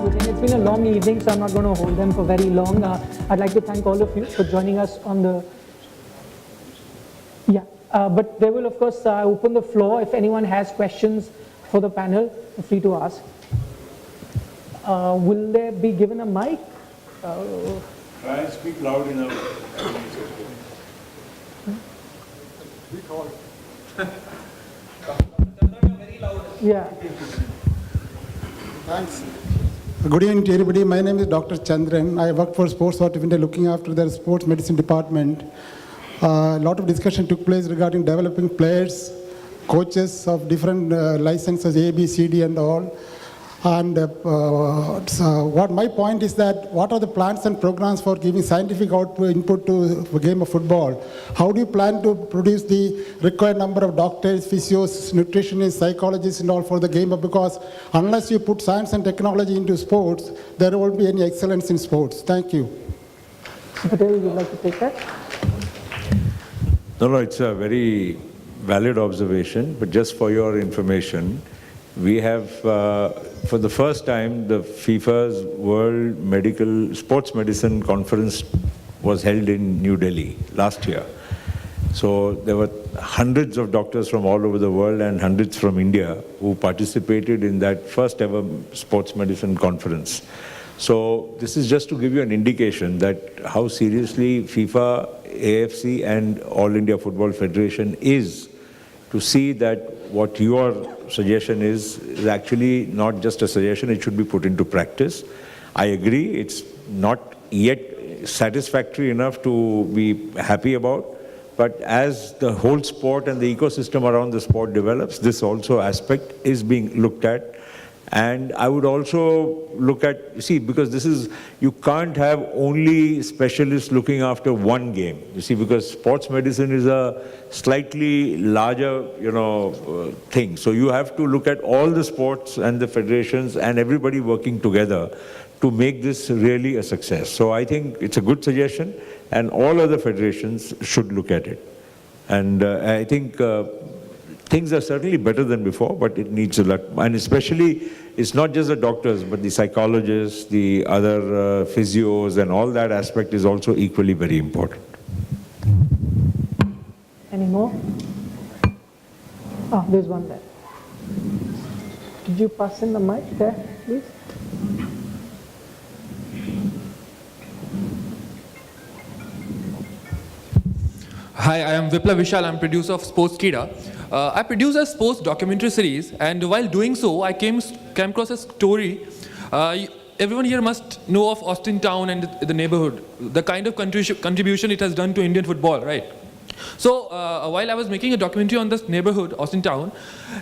Vijayan. It's been a long evening, so I'm not going to hold them for very long. I'd like to thank all of you for joining us on the... Yeah, but they will, of course, open the floor. If anyone has questions for the panel, feel free to ask. Will they be given a mic? Try and speak loud enough. Yeah. Thanks. Good evening to everybody. My name is Dr. Chandran. I work for Sports Authority of India, looking after their sports medicine department. A lot of discussion took place regarding developing players, coaches of different licenses, A, B, C, D, and all. And so what my point is that what are the plans and programs for giving scientific input to the game of football? How do you plan to produce the required number of doctors, physios, nutritionists, psychologists and all for the game? Because unless you put science and technology into sports, there won't be any excellence in sports. Thank you. Patel, would you like to take that? No, it's a very valid observation, but just for your information, we have, for the first time, the FIFA's World Sports Medicine Conference was held in New Delhi last year. So there were hundreds of doctors from all over the world and hundreds from India who participated in that first ever sports medicine conference. So this is just to give you an indication that how seriously FIFA, AFC and All India Football Federation is to see that what your suggestion is actually not just a suggestion, it should be put into practice. I agree, it's not yet satisfactory enough to be happy about, but as the whole sport and the ecosystem around the sport develops, this also aspect is being looked at. And I would also look at, see, because this is, you can't have only specialists looking after one game. You see, because sports medicine is a slightly larger, thing. So you have to look at all the sports and the federations and everybody working together to make this really a success. So I think it's a good suggestion and all other federations should look at it. And I think things are certainly better than before, but it needs a lot. And especially, it's not just the doctors, but the psychologists, the other physios, and all that aspect is also equally very important. Any more? Oh, there's one there. Could you pass in the mic there, please? Hi, I am Vishal. I'm producer of Sports Kida. I produce a sports documentary series, and while doing so, I came across a story. Everyone here must know of Austin Town and the neighborhood, the kind of contribution it has done to Indian football, right? So while I was making a documentary on this neighborhood, Austin Town,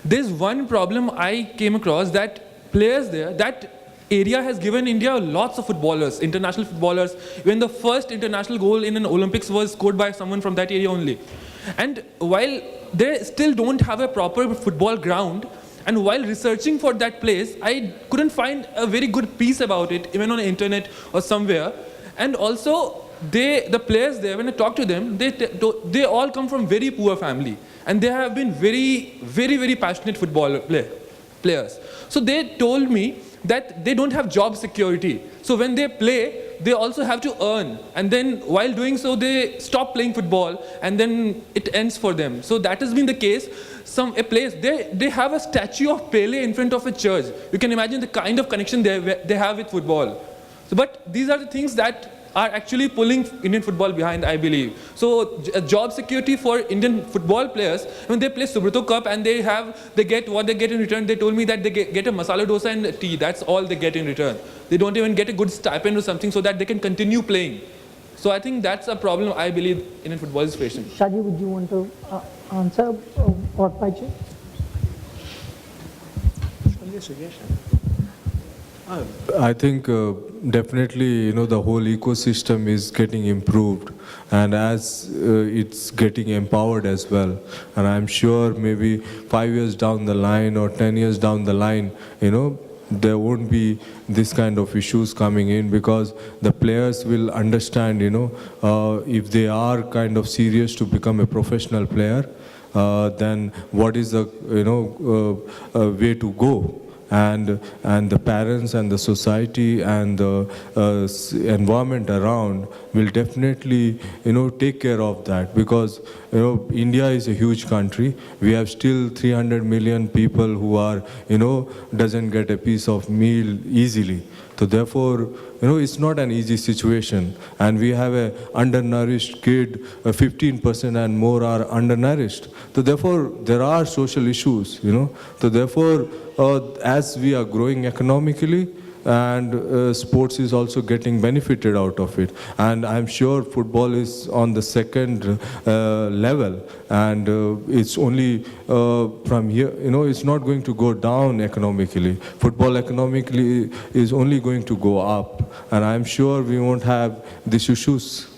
there's one problem I came across, that players there, that area has given India lots of footballers, international footballers. When the first international goal in an Olympics was scored by someone from that area only. And while they still don't have a proper football ground, and while researching for that place, I couldn't find a very good piece about it, even on the internet or somewhere. And also, the players there, when I talk to them, they all come from very poor family. And they have been very, very, very passionate football players. So they told me that they don't have job security. So when they play, they also have to earn. And then while doing so, they stop playing football and then it ends for them. So that has been the case. A place, they have a statue of Pele in front of a church. You can imagine the kind of connection they have with football. So, but these are the things that are actually pulling Indian football behind, I believe. So job security for Indian football players, when they play Subrata Cup and they get what they get in return, they told me that they get a masala dosa and tea. That's all they get in return. They don't even get a good stipend or something so that they can continue playing. So I think that's a problem I believe Indian football is facing. Shaji, would you want to answer or Baichung? I think definitely, the whole ecosystem is getting improved, and as it's getting empowered as well. And I'm sure maybe 5 years down the line or 10 years down the line, there won't be this kind of issues coming in, because the players will understand, if they are kind of serious to become a professional player, then what is the, way to go. and the parents and the society and the environment around will definitely, take care of that, because, India is a huge country. We have still 300 million people who are, doesn't get a piece of meal easily. So therefore, it's not an easy situation. And we have a undernourished kid, 15% and more are undernourished. So therefore, there are social issues, So therefore, as we are growing economically, and sports is also getting benefited out of it. And I'm sure football is on the second level, and it's only from here, it's not going to go down economically. Football economically is only going to go up, and I'm sure we won't have these issues.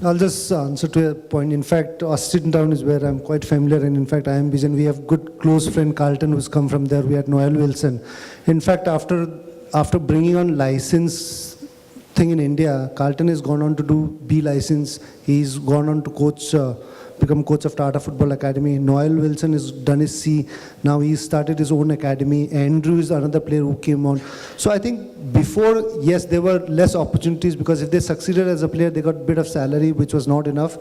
I'll just answer to your point. In fact, Austin Town is where I'm quite familiar, and in fact, IM Vijayan, we have good close friend Carlton who's come from there. We had Noel Wilson. In fact, after bringing on license thing in India, Carlton has gone on to do B license. He's gone on to become coach of Tata Football Academy. Noel Wilson has done his C. Now he's started his own academy. Andrew is another player who came on. So I think before, yes, there were less opportunities, because if they succeeded as a player, they got a bit of salary, which was not enough.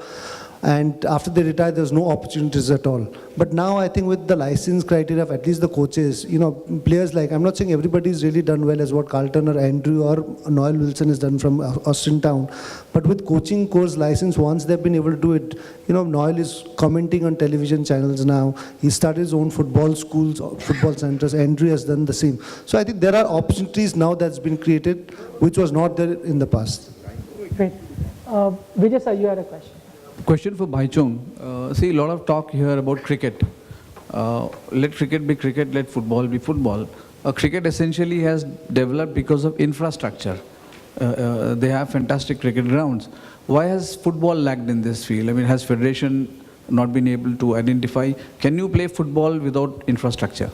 And after they retired, there was no opportunities at all. But now I think with the license criteria of at least the coaches, players like, I'm not saying everybody's really done well as what Carlton or Andrew or Noel Wilson has done from Austin Town. But with coaching course license, once they've been able to do it, Noel is commenting on television channels now. He started his own football schools, football centers. Andrew has done the same. So I think there are opportunities now that's been created, which was not there in the past. Great. Vijay sir, you had a question. Question for Bhaichung. See, a lot of talk here about cricket. Let cricket be cricket, let football be football. Cricket essentially has developed because of infrastructure. They have fantastic cricket grounds. Why has football lagged in this field? I mean, has Federation not been able to identify? Can you play football without infrastructure?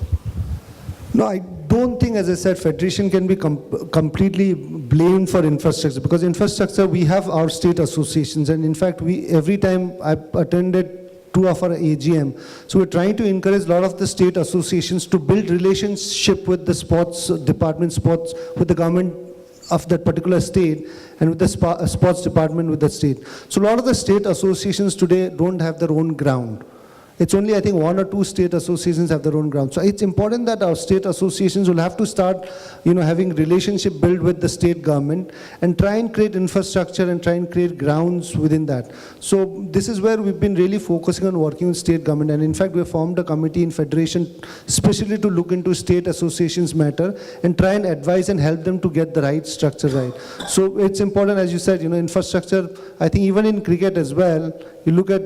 No, I don't think, as I said, Federation can be completely blamed for infrastructure, because infrastructure, we have our state associations, and in fact, every time I attended 2 of our AGM, so we're trying to encourage a lot of the state associations to build relationship with the sports department, with the government of that particular state, and with the sports department with the state. So a lot of the state associations today don't have their own ground. It's only, I think, 1 or 2 state associations have their own ground. So it's important that our state associations will have to start, having relationship built with the state government and try and create infrastructure and try and create grounds within that. So this is where we've been really focusing on working with state government. And in fact, we formed a committee in Federation especially to look into state associations matter and try and advise and help them to get the right structure right. So it's important, as you said, infrastructure. I think even in cricket as well, you look at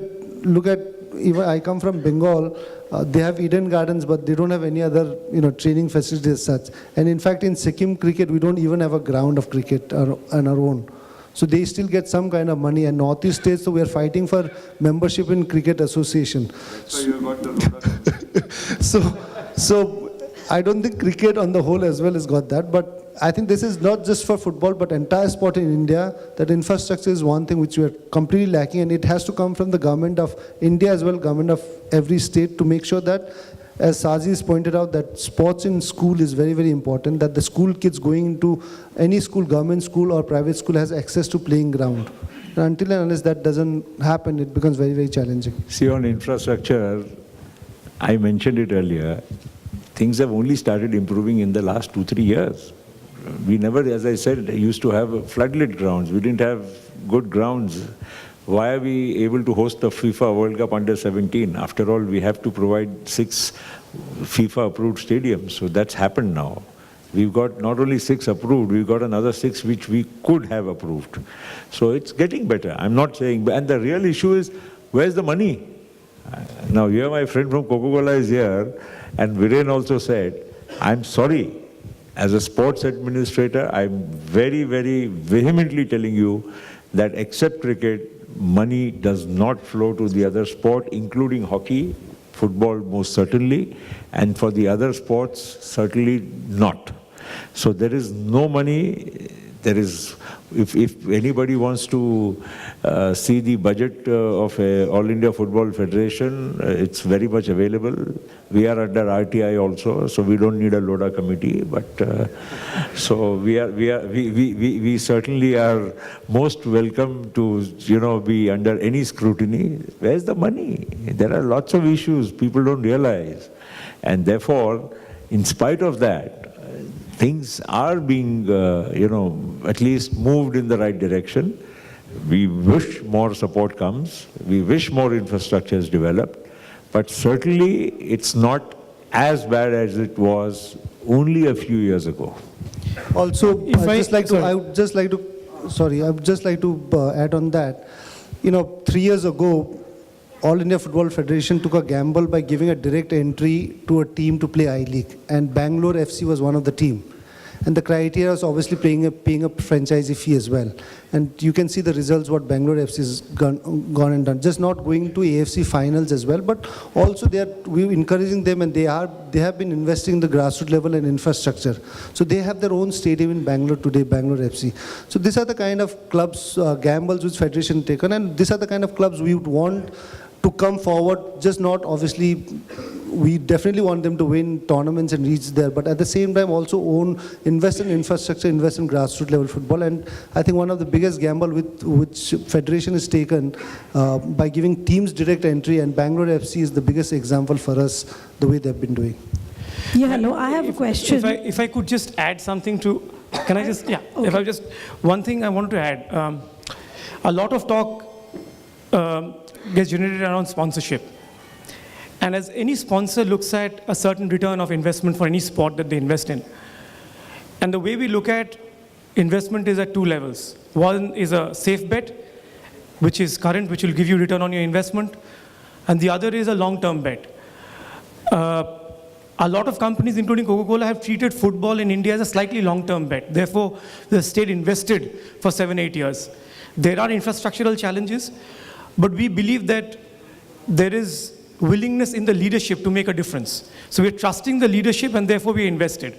even I come from Bengal, they have Eden Gardens, but they don't have any other, training facilities as such. And in fact, in Sikkim cricket, we don't even have a ground of cricket on our own. So they still get some kind of money. And Northeast states, so we are fighting for membership in cricket association. So you got the So I don't think cricket on the whole as well has got that, but I think this is not just for football, but entire sport in India, that infrastructure is one thing which we are completely lacking, and it has to come from the government of India as well, government of every state, to make sure that, as Shaji has pointed out, that sports in school is very, very important, that the school kids going into any school, government school or private school, has access to playing ground. And until and unless that doesn't happen, it becomes very, very challenging. See, on infrastructure, I mentioned it earlier, things have only started improving in the last 2-3 years. We never, as I said, used to have floodlit grounds. We didn't have good grounds. Why are we able to host the FIFA World Cup under 17? After all, we have to provide 6 FIFA-approved stadiums. So that's happened now. We've got not only 6 approved, we've got another 6 which we could have approved. So it's getting better. I'm not saying, and the real issue is, where's the money? Now, here my friend from Coca-Cola is here, and Viren also said, I'm sorry. As a sports administrator, I'm very, very vehemently telling you that except cricket, money does not flow to the other sport, including hockey, football most certainly, and for the other sports, certainly not. So there is no money. There is, if anybody wants to see the budget of All India Football Federation, it's very much available. We are under RTI also, so we don't need a LODA committee. But so we certainly are most welcome to be under any scrutiny. Where's the money? There are lots of issues people don't realize, and therefore, in spite of that, things are being, at least moved in the right direction. We wish more support comes. We wish more infrastructure is developed. But certainly, it's not as bad as it was only a few years ago. Also, I would just like to add on that. 3 years ago, All India Football Federation took a gamble by giving a direct entry to a team to play I-League, and Bangalore FC was one of the team. And the criteria is obviously paying a franchisee fee as well. And you can see the results what Bangalore FC has gone and done. Just not going to AFC finals as well, but also we're encouraging them, and they have been investing in the grassroots level and infrastructure. So they have their own stadium in Bangalore today, Bangalore FC. So these are the kind of clubs, gambles which Federation taken, and these are the kind of clubs we would want to come forward, just not obviously, we definitely want them to win tournaments and reach there, but at the same time also invest in infrastructure, invest in grassroots level football. And I think one of the biggest gamble which Federation has taken by giving teams direct entry, and Bangalore FC is the biggest example for us, the way they've been doing. Yeah, hello, I have a question. If I could just add something to, can I just, yeah, okay. One thing I wanted to add, a lot of talk gets generated around sponsorship. And as any sponsor looks at a certain return of investment for any sport that they invest in. And the way we look at investment is at two levels. One is a safe bet, which is current, which will give you return on your investment. And the other is a long-term bet. A lot of companies, including Coca-Cola, have treated football in India as a slightly long-term bet. Therefore, the state invested for 7-8 years. There are infrastructural challenges, but we believe that there is willingness in the leadership to make a difference. So we're trusting the leadership, and therefore we invested.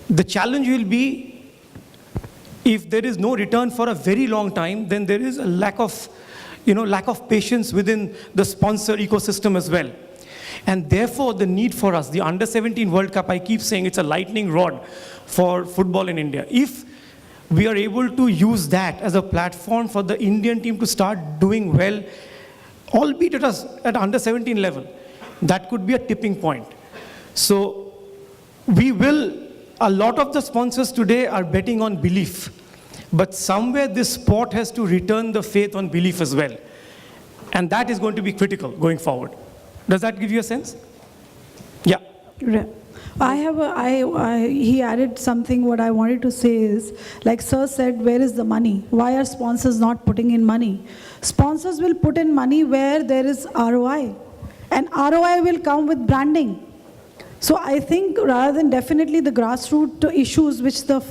The challenge will be, if there is no return for a very long time, then there is a lack of patience within the sponsor ecosystem as well. And therefore, the need for us, the Under-17 World Cup, I keep saying it's a lightning rod for football in India. If we are able to use that as a platform for the Indian team to start doing well, albeit at Under-17 level, that could be a tipping point. So a lot of the sponsors today are betting on belief, but somewhere this sport has to return the faith on belief as well. And that is going to be critical going forward. Does that give you a sense? Yeah. He added something. What I wanted to say is, like Sir said, where is the money? Why are sponsors not putting in money? Sponsors will put in money where there is ROI. And ROI will come with branding. So I think rather than definitely the grassroots issues which the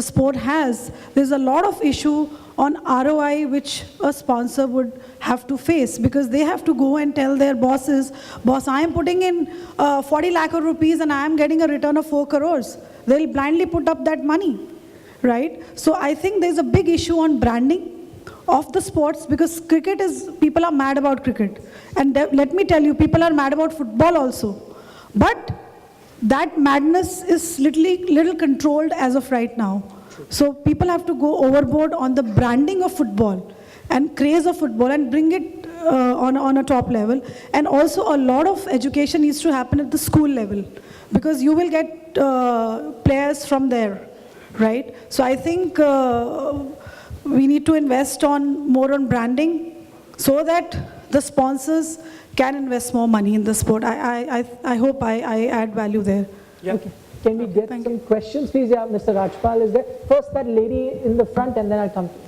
sport has, there's a lot of issue on ROI which a sponsor would have to face, because they have to go and tell their bosses, boss, I am putting in 40 lakh rupees and I am getting a return of 4 crores. They'll blindly put up that money, right? So I think there's a big issue on branding of the sports, because people are mad about cricket. And let me tell you, people are mad about football also. But that madness is little controlled as of right now. So people have to go overboard on the branding of football and craze of football and bring it on a top level. And also a lot of education needs to happen at the school level, because you will get players from there, right? So I think we need to invest more on branding so that the sponsors can invest more money in the sport. I hope I add value there. Yeah. Okay. Can we get some questions, please? Yeah, Mr. Rajpal is there. First, that lady in the front, and then I'll come to you.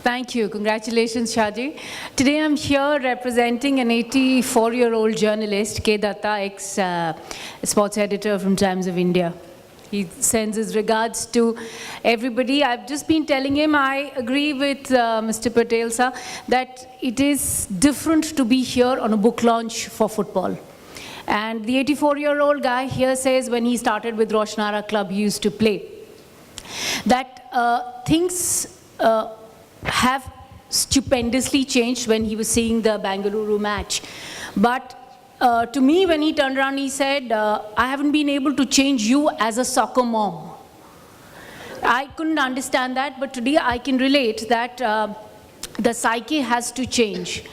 Thank you. Congratulations, Shaji. Today I'm here representing an 84-year-old journalist, K. Datta, ex-sports editor from Times of India. He sends his regards to everybody. I've just been telling him, I agree with Mr. Patel, sir, that it is different to be here on a book launch for football. And the 84-year-old guy here says when he started with Roshnara Club, he used to play. that things have stupendously changed when he was seeing the Bengaluru match. But to me, when he turned around, he said, I haven't been able to change you as a soccer mom. I couldn't understand that, but today I can relate that the psyche has to change.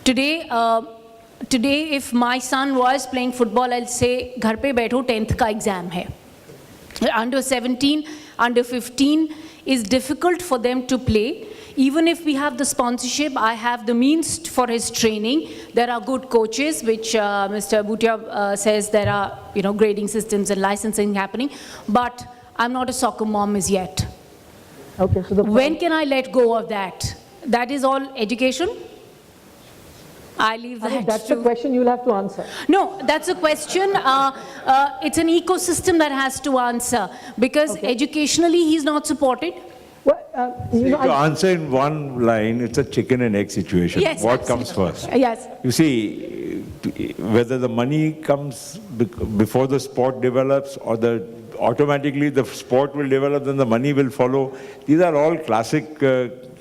Today, if my son was playing football, I'll say, घर पे बैठो 10th का exam है. Under 17, under 15 is difficult for them to play. Even if we have the sponsorship, I have the means for his training. There are good coaches, which Mr. Bhutia says there are grading systems and licensing happening. But I'm not a soccer mom as yet. Okay, so when can I let go of that? That is all education? I leave that. That's the question you'll have to answer. No, that's a question. It's an ecosystem that has to answer, because educationally he's not supported. Well, to answer in one line, it's a chicken and egg situation. Yes, what comes first? Yes. You see, whether the money comes before the sport develops, or automatically the sport will develop, then the money will follow. These are all classic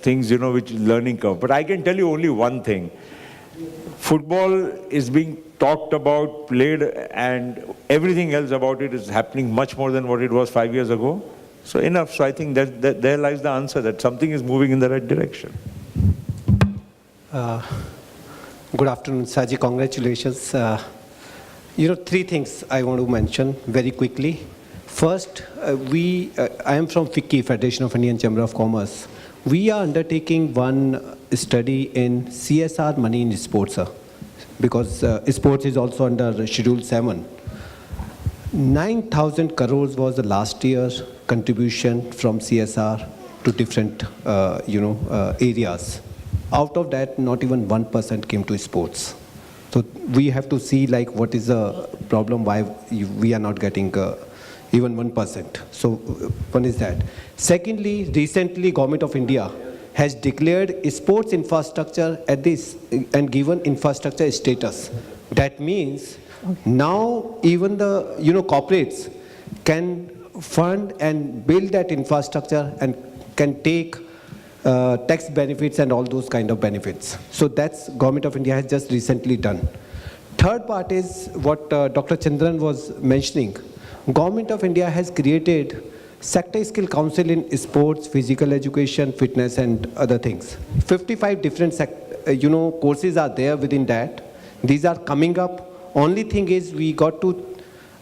things, which is learning curve. But I can tell you only one thing. Football is being talked about, played, and everything else about it is happening much more than what it was 5 years ago. So enough. So I think that there lies the answer, that something is moving in the right direction. Good afternoon, Shaji. Congratulations. Three things I want to mention very quickly. First, I am from FICCI, Federation of Indian Chamber of Commerce. We are undertaking one study in CSR money in sports, because sports is also under Schedule 7. 9,000 crores was the last year's contribution from CSR to different areas. Out of that, not even 1% came to sports. So we have to see what is the problem, why we are not getting even 1%. So one is that. Secondly, recently Government of India has declared sports infrastructure at this and given infrastructure status. That means now even the corporates can fund and build that infrastructure and can take tax benefits and all those kind of benefits. So that's Government of India has just recently done. Third part is what Dr. Chandran was mentioning. Government of India has created Sector Skill Council in sports, physical education, fitness and other things. 55 different courses are there within that. These are coming up. Only thing is we got to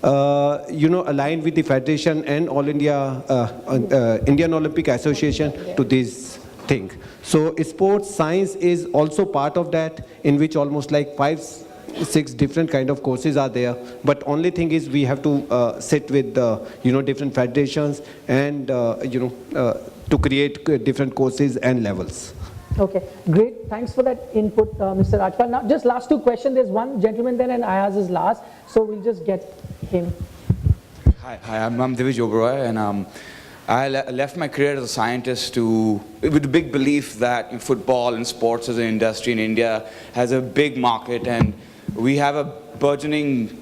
align with the Federation and All India, Indian Olympic Association to this thing. So sports science is also part of that, in which almost 5-6 different kind of courses are there. But only thing is we have to sit with different federations and to create different courses and levels. Okay, great. Thanks for that input, Mr. Rajpal. Now, just last two questions. There's one gentleman then, and Ayaz is last. So we'll just get him. Hi, I'm Divish Oberoi, and I left my career as a scientist with a big belief that football and sports as an industry in India has a big market, and we have a burgeoning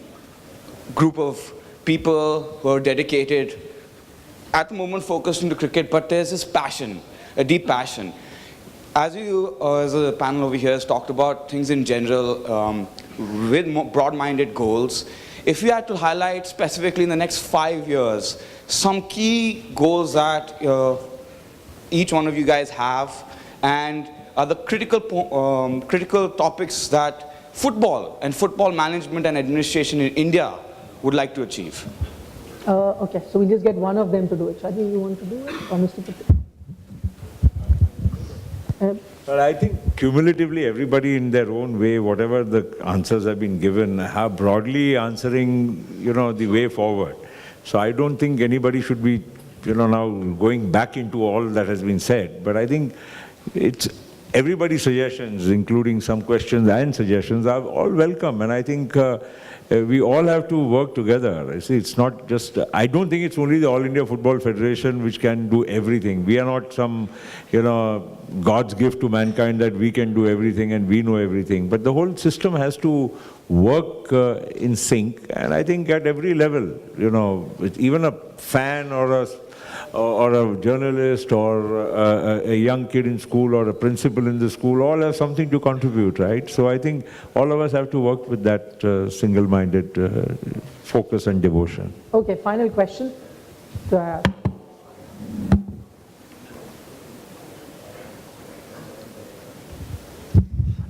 group of people who are dedicated, at the moment focused into cricket, but there's this passion, a deep passion. As you, as a panel over here, has talked about things in general with more broad-minded goals, if you had to highlight specifically in the next 5 years some key goals that each one of you guys have, and are the critical topics that football and football management and administration in India would like to achieve. Okay, so we'll just get one of them to do it. Shaji, you want to do it, or Mr. Patel? But I think cumulatively everybody in their own way, whatever the answers have been given, have broadly answering, the way forward. So I don't think anybody should be, now going back into all that has been said. But I think it's everybody's suggestions, including some questions and suggestions, are all welcome. And I think we all have to work together. See, it's not just, I don't think it's only the All India Football Federation which can do everything. We are not some, God's gift to mankind that we can do everything and we know everything. But the whole system has to work in sync, and I think at every level, you know, even a fan or a journalist or a young kid in school or a principal in the school all have something to contribute, right? So I think all of us have to work with that single-minded focus and devotion. Okay, final question.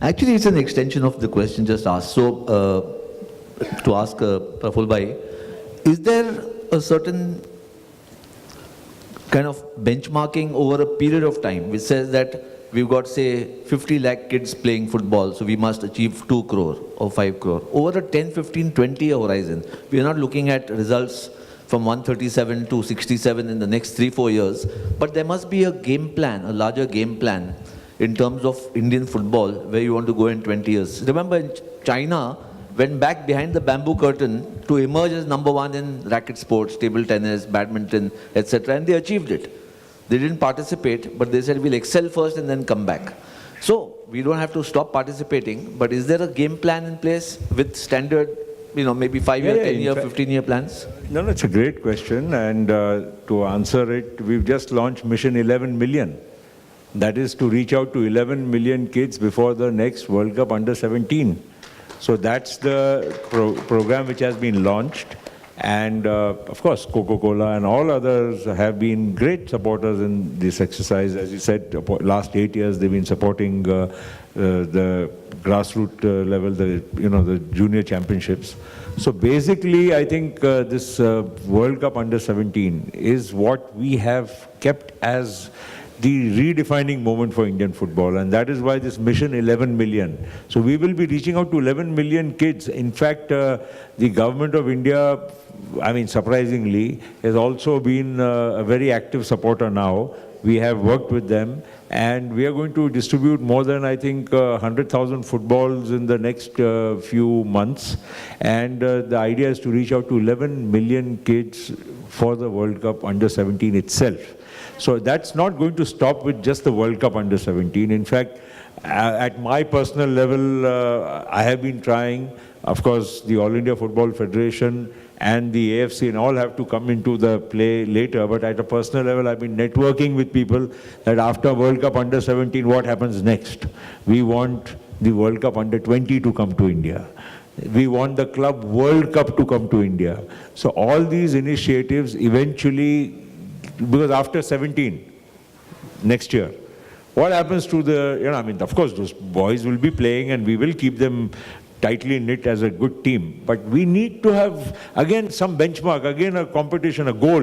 Actually, it's an extension of the question just asked. So, to ask Praful Bhai, is there a certain kind of benchmarking over a period of time which says that we've got, say, 50 lakh kids playing football, so we must achieve 2 crore or 5 crore. Over a 10, 15, 20-year horizon, we are not looking at results from 137 to 67 in the next 3-4 years, but there must be a game plan, a larger game plan in terms of Indian football, where you want to go in 20 years. Remember, China went back behind the bamboo curtain to emerge as #1 in racket sports, table tennis, badminton, etc., and they achieved it. They didn't participate, but they said we'll excel first and then come back. So we don't have to stop participating, but is there a game plan in place with standard, you know, maybe 5-year, 10-year, 15-year plans? No, it's a great question, and to answer it, we've just launched Mission 11 Million. That is to reach out to 11 million kids before the next World Cup under 17. So that's the program which has been launched. And of course, Coca-Cola and all others have been great supporters in this exercise. As you said, last 8 years they've been supporting the grassroots level, the junior championships. So basically, I think this World Cup under 17 is what we have kept as the redefining moment for Indian football, and that is why this Mission 11 Million. So we will be reaching out to 11 million kids. In fact, the government of India, I mean, surprisingly, has also been a very active supporter now. We have worked with them, and we are going to distribute more than, I think, 100,000 footballs in the next few months. And the idea is to reach out to 11 million kids for the World Cup under 17 itself. So that's not going to stop with just the World Cup under 17. In fact, at my personal level, I have been trying. Of course, the All India Football Federation and the AFC and all have to come into the play later. But at a personal level, I've been networking with people that after World Cup under 17, what happens next? We want the World Cup under 20 to come to India. We want the Club World Cup to come to India. So all these initiatives eventually, because after 17, next year, what happens to the, I mean, of course, those boys will be playing and we will keep them tightly knit as a good team. But we need to have, again, some benchmark, again, a competition, a goal,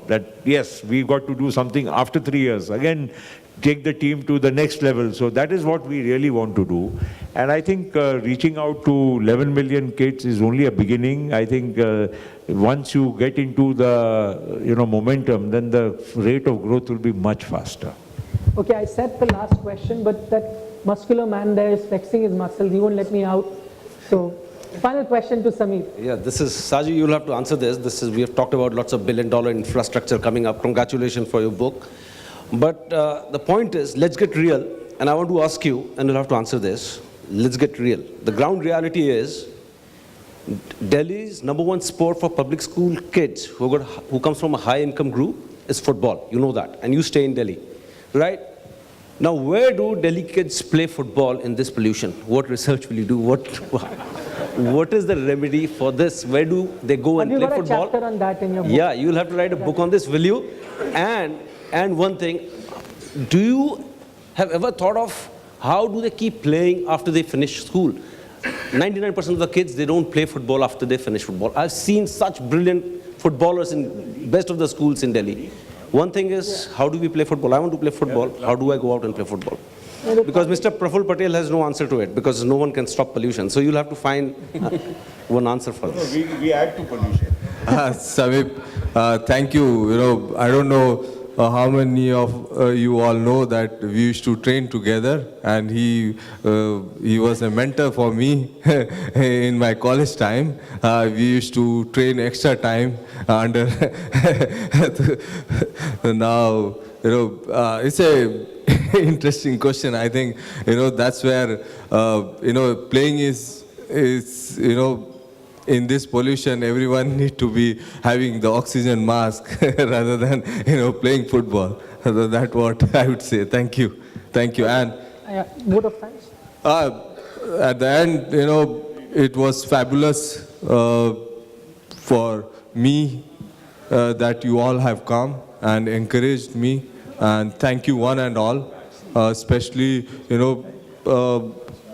that yes, we've got to do something after 3 years. Again, take the team to the next level. So that is what we really want to do. And I think reaching out to 11 million kids is only a beginning. I think once you get into the momentum, then the rate of growth will be much faster. Okay, I said the last question, but that muscular man there is flexing his muscles. He won't let me out. So, final question to Sameer. Yeah, this is, Shaji, you'll have to answer this. We have talked about lots of billion-dollar infrastructure coming up. Congratulations for your book. But the point is, let's get real. And I want to ask you, and you'll have to answer this. Let's get real. The ground reality is, Delhi's #1 sport for public school kids who comes from a high-income group is football. You know that. And you stay in Delhi, right? Now, where do Delhi kids play football in this pollution? What research will you do? What is the remedy for this? Where do they go and play football? Have you got a chapter on that in your book? Yeah, you'll have to write a book on this, will you? And one thing, do you have ever thought of how do they keep playing after they finish school? 99% of the kids, they don't play football after they finish football. I've seen such brilliant footballers in best of the schools in Delhi. One thing is, how do we play football? I want to play football. How do I go out and play football? Because Mr. Praful Patel has no answer to it, because no one can stop pollution. So you'll have to find one answer for this. We add to pollution. Samip, thank you. I don't know how many of you all know that we used to train together, and he was a mentor for me in my college time. We used to train extra time under now, it's a interesting question. I think, that's where, playing is it's, in this pollution, everyone need to be having the oxygen mask rather than, playing football. So that's what I would say. Thank you. Thank you. And vote of thanks. at the end, it was fabulous for me that you all have come and encouraged me. And thank you one and all. Especially,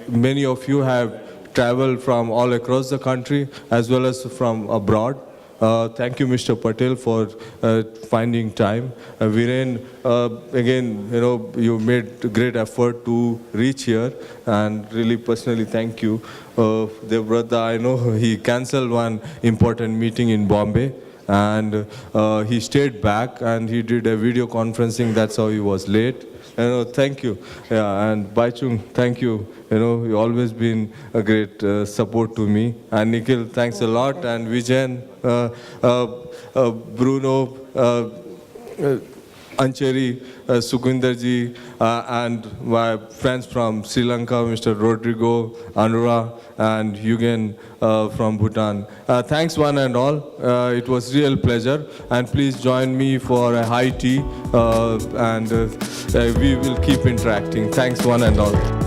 many of you have traveled from all across the country as well as from abroad. Thank you, Mr. Patel, for finding time. Viren, again, you made great effort to reach here, and really personally thank you. Debabrata, I know he cancelled one important meeting in Bombay, and he stayed back and he did a video conferencing. That's how he was late. Thank you. Yeah, and Baichung, thank you. You've always been a great support to me. And Nikhil, thanks a lot. And Vijayan, Bruno, Ancheri, Sukhwinderji, and my friends from Sri Lanka, Mr. Rodrigo, Anura, and Yugen from Bhutan. Thanks one and all. It was real pleasure. And please join me for a high tea, and we will keep interacting. Thanks one and all.